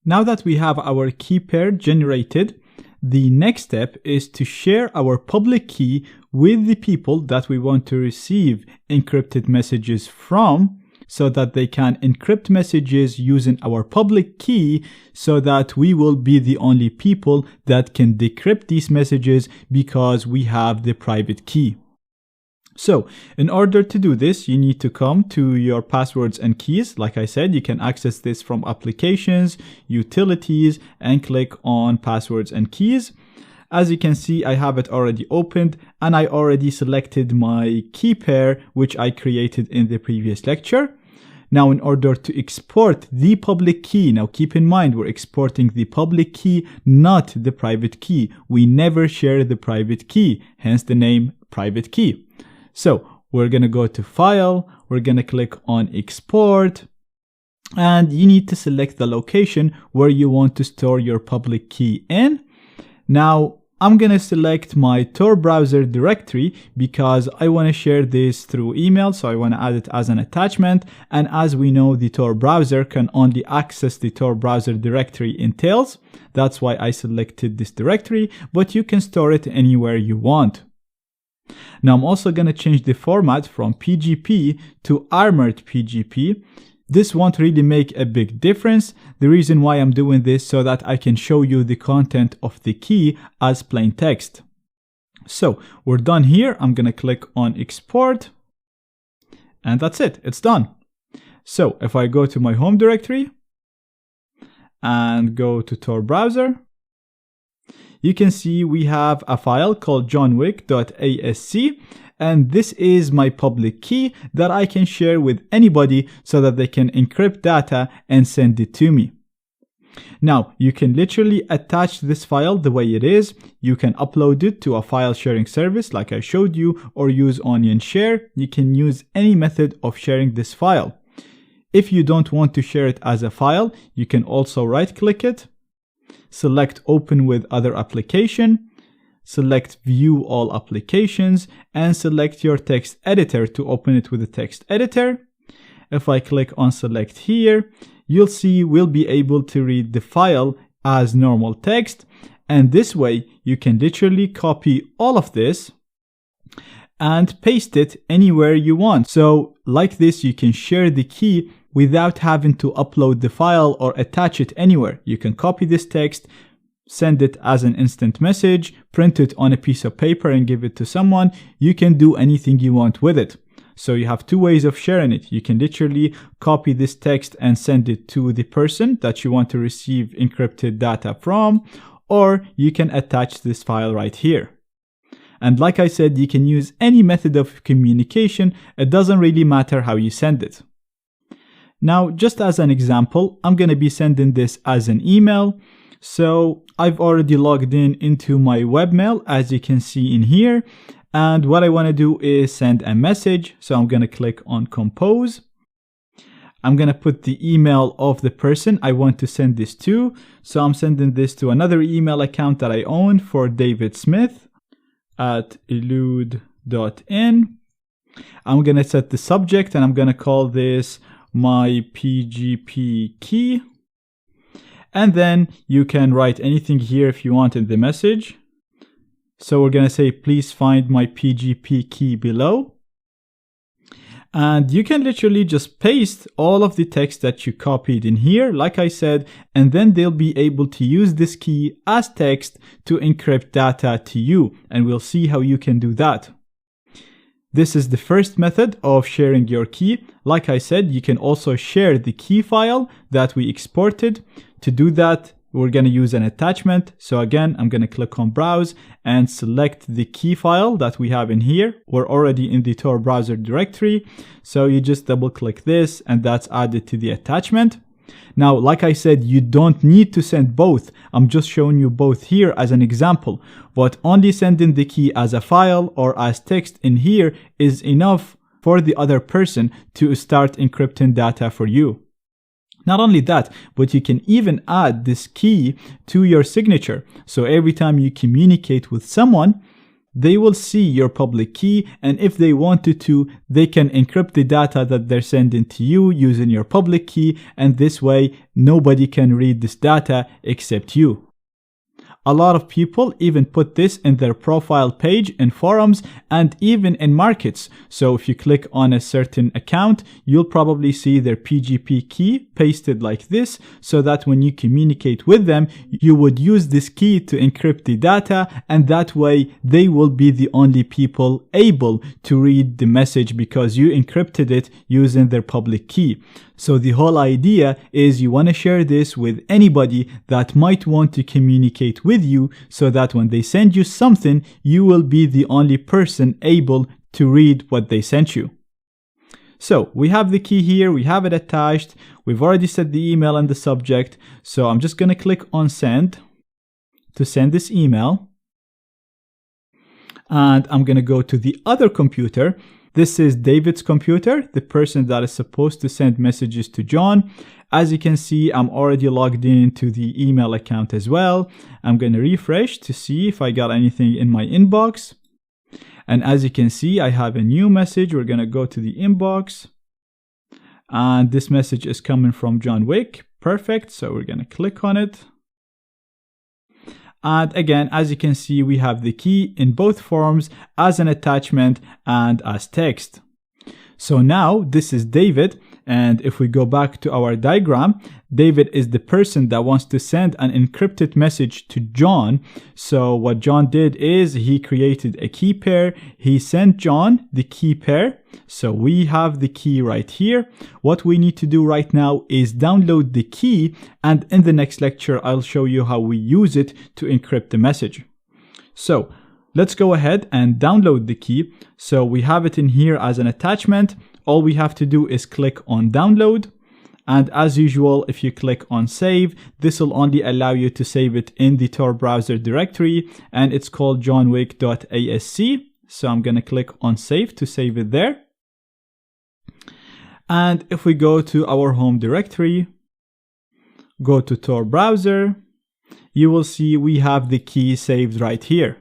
Now that we have our key pair generated, the next step is to share our public key with the people that we want to receive encrypted messages from, so that they can encrypt messages using our public key, so that we will be the only people that can decrypt these messages because we have the private key. So in order to do this, you need to come to your passwords and keys. Like I said, you can access this from applications, utilities, and click on passwords and keys. As you can see, I have it already opened and I already selected my key pair, which I created in the previous lecture. Now, in order to export the public key, now keep in mind, we're exporting the public key, not the private key. We never share the private key, hence the name private key. So we're going to go to File, we're going to click on Export, and you need to select the location where you want to store your public key in. Now, I'm going to select my Tor browser directory because I want to share this through email, so I want to add it as an attachment. And as we know, the Tor browser can only access the Tor browser directory in tails. That's why I selected this directory, but you can store it anywhere you want. Now I'm also going to change the format from PGP to armored PGP. This won't really make a big difference. The reason why I'm doing this so that I can show you the content of the key as plain text. So we're done here. I'm going to click on export and that's it. It's done. So if I go to my home directory and go to Tor browser, you can see we have a file called johnwick.asc, and this is my public key that I can share with anybody so that they can encrypt data and send it to me. Now, you can literally attach this file the way it is. You can upload it to a file sharing service like I showed you, or use Onion Share. You can use any method of sharing this file. If you don't want to share it as a file, you can also right-click it, select Open with Other Application, select View All Applications, and select your text editor to open it with the text editor. If I click on Select here, you'll see we'll be able to read the file as normal text, and this way you can literally copy all of this and paste it anywhere you want. So like this, you can share the key without having to upload the file or attach it anywhere. You can copy this text, send it as an instant message, print it on a piece of paper and give it to someone. You can do anything you want with it. So you have two ways of sharing it. You can literally copy this text and send it to the person that you want to receive encrypted data from, or you can attach this file right here. And like I said, you can use any method of communication. It doesn't really matter how you send it. Now, just as an example, I'm going to be sending this as an email. So I've already logged in into my webmail, as you can see in here. And what I want to do is send a message. So I'm going to click on Compose. I'm going to put the email of the person I want to send this to. So I'm sending this to another email account that I own for David Smith at elude.in. I'm going to set the subject and I'm going to call this my PGP key. And then you can write anything here if you want in the message. So we're going to say, please find my PGP key below. And you can literally just paste all of the text that you copied in here, like I said, and then they'll be able to use this key as text to encrypt data to you. And we'll see how you can do that. This is the first method of sharing your key. Like I said, you can also share the key file that we exported. To do that, we're going to use an attachment. So again, I'm going to click on Browse and select the key file that we have in here. We're already in the Tor browser directory. So you just double click this and that's added to the attachment. Now, like I said, you don't need to send both. I'm just showing you both here as an example, but only sending the key as a file or as text in here is enough for the other person to start encrypting data for you. Not only that, but you can even add this key to your signature. So every time you communicate with someone, they will see your public key, and if they wanted to, they can encrypt the data that they're sending to you using your public key, and this way nobody can read this data except you. A lot of people even put this in their profile page in forums and even in markets. So if you click on a certain account, you'll probably see their PGP key pasted like this, so that when you communicate with them, you would use this key to encrypt the data, and that way they will be the only people able to read the message because you encrypted it using their public key. So the whole idea is you want to share this with anybody that might want to communicate with you, so that when they send you something, you will be the only person able to read what they sent you. So we have the key here, we have it attached, we've already set the email in the subject, so I'm just going to click on send to send this email. And I'm going to go to the other computer. This is David's computer, the person that is supposed to send messages to John. As you can see, I'm already logged into the email account as well. I'm going to refresh to see if I got anything in my inbox. And as you can see, I have a new message. We're going to go to the inbox. And this message is coming from John Wick. Perfect. So we're going to click on it. And again, as you can see, we have the key in both forms, as an attachment and as text. So now this is David, and if we go back to our diagram, David is the person that wants to send an encrypted message to John. So what John did is he created a key pair. He sent John the key pair. So we have the key right here. What we need to do right now is download the key, and in the next lecture, I'll show you how we use it to encrypt the message. So let's go ahead and download the key. So we have it in here as an attachment. All we have to do is click on download. And as usual, if you click on save, this will only allow you to save it in the Tor browser directory, and it's called johnwick.asc. So I'm going to click on save to save it there. And if we go to our home directory, go to Tor browser, you will see we have the key saved right here.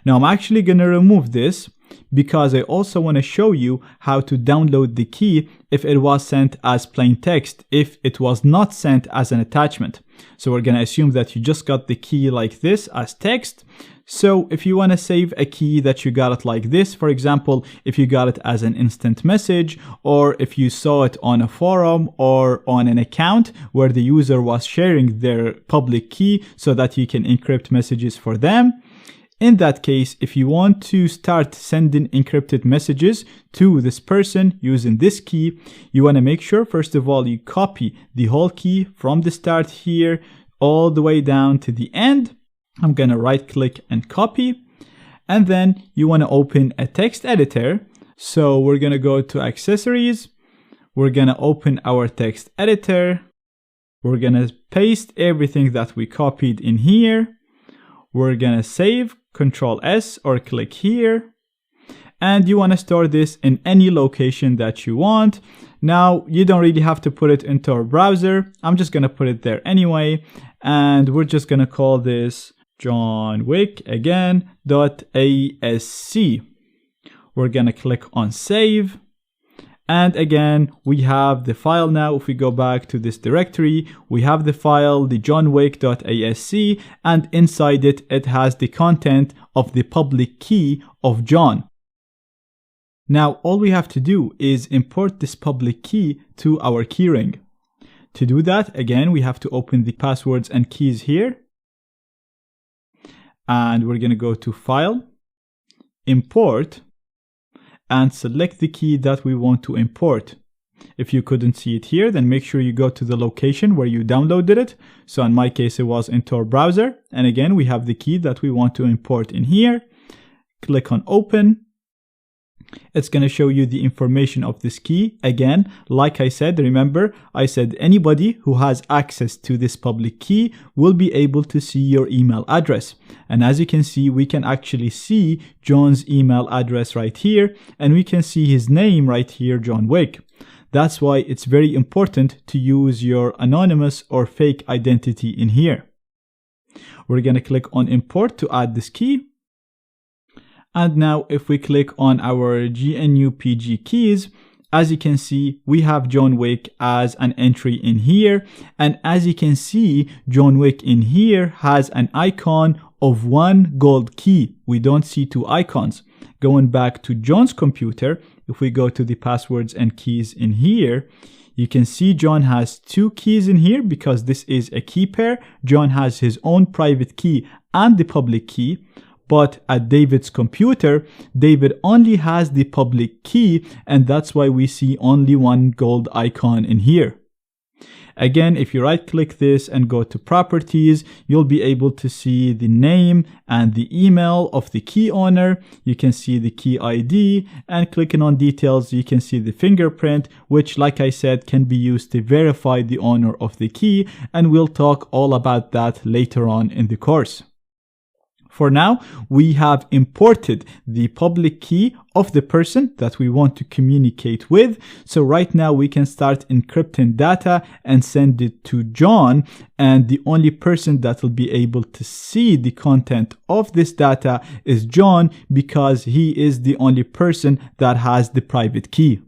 Now I'm actually going to remove this because I also want to show you how to download the key if it was sent as plain text, if it was not sent as an attachment. So we're going to assume that you just got the key like this as text. So if you want to save a key that you got it like this, for example, if you got it as an instant message, or if you saw it on a forum or on an account where the user was sharing their public key so that you can encrypt messages for them, in that case, if you want to start sending encrypted messages to this person using this key, you want to make sure, first of all, you copy the whole key from the start here all the way down to the end. I'm going to right click and copy. And then you want to open a text editor. So we're going to go to accessories. We're going to open our text editor. We're going to paste everything that we copied in here. We're going to save, Control S or click here. And you want to store this in any location that you want. Now, you don't really have to put it into our browser. I'm just going to put it there anyway. And we're just going to call this John Wick again .asc. We're going to click on save. And again, we have the file now. If we go back to this directory, we have the file, the johnwick.asc, and inside it, it has the content of the public key of John. Now, all we have to do is import this public key to our keyring. To do that, again, we have to open the passwords and keys here. And we're going to go to File, Import, and select the key that we want to import. If you couldn't see it here, then make sure you go to the location where you downloaded it. So in my case, it was into our browser. And again, we have the key that we want to import in here. Click on Open. It's going to show you the information of this key. Again, like I said, remember, I said anybody who has access to this public key will be able to see your email address. And as you can see, we can actually see John's email address right here, and we can see his name right here, John Wick. That's why it's very important to use your anonymous or fake identity in here. We're going to click on Import to add this key. And now if we click on our GNU PG keys, as you can see, we have John Wick as an entry in here. And as you can see, John Wick in here has an icon of one gold key. We don't see two icons. Going back to John's computer, if we go to the passwords and keys in here, you can see John has two keys in here because this is a key pair. John has his own private key and the public key. But at David's computer, David only has the public key, and that's why we see only one gold icon in here. Again, if you right click this and go to properties, you'll be able to see the name and the email of the key owner. You can see the key ID, and clicking on details, you can see the fingerprint, which, like I said, can be used to verify the owner of the key. And we'll talk all about that later on in the course. For now, we have imported the public key of the person that we want to communicate with. So right now we can start encrypting data and send it to John. And the only person that will be able to see the content of this data is John, because he is the only person that has the private key.